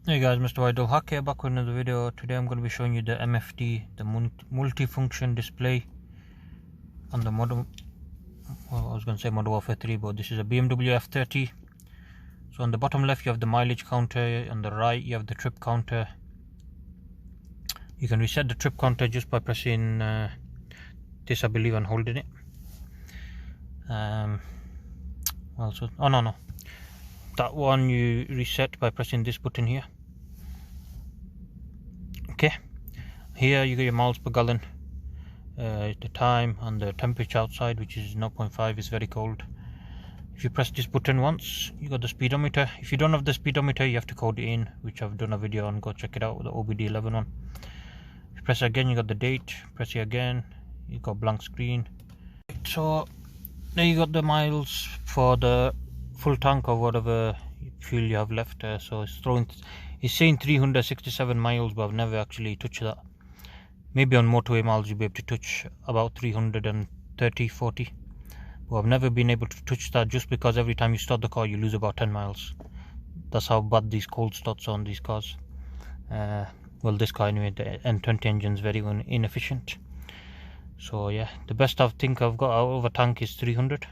Hey guys, Mr. Waidul Haq here, back with another video. Today I'm going to be showing you the MFD, the multi-function display on the Modern, well, I was going to say Modern Warfare 3, but this is a BMW F30. So on the bottom left you have the mileage counter, on the right you have the trip counter. You can reset the trip counter just by pressing this, I believe, and holding it. Also, oh no, that one you reset by pressing this button here. Okay, here you get your miles per gallon, the time and the temperature outside, which is 0.5, is very cold. If you press this button once, you got the speedometer. If you don't have the speedometer, you have to code it in, which I've done a video on. Go check it out, the OBD11 one. If you press it again, you got the date. Press it again, you got blank screen. So there you got the miles for the full tank or whatever fuel you have left. So it's saying 367 miles, but I've never actually touched that. Maybe on motorway miles you'll be able to touch about 330-40, but I've never been able to touch that, just because every time you start the car you lose about 10 miles. That's how bad these cold starts are on these cars. Well, this car anyway, the N20 engine is very inefficient. So yeah, the best I think I've got out of a tank is 300.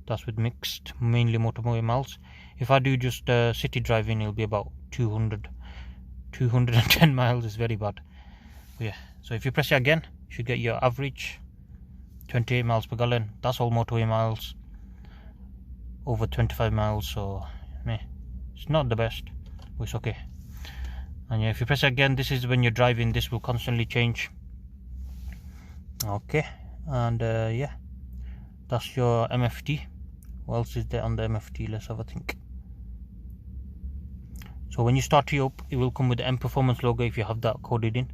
That's with mixed, mainly motorway miles. If I do just city driving, it'll be about 210 miles. Is very bad. But yeah, so if you press it again, you should get your average 28 miles per gallon. That's all motorway miles, over 25 miles. So it's not the best, but it's okay. And yeah, if you press it again, this is when you're driving, this will constantly change. Okay, and yeah, that's your MFD. What else is there on the MFD? Let's have a think. So when you start it up, it will come with the M Performance logo if you have that coded in,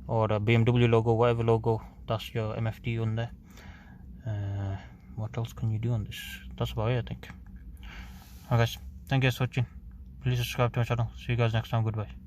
or a BMW logo, whatever logo. That's your MFD on there. What else can you do on this? That's about it, I think. Alright guys, thank you guys for watching. Please subscribe to my channel. See you guys next time. Goodbye.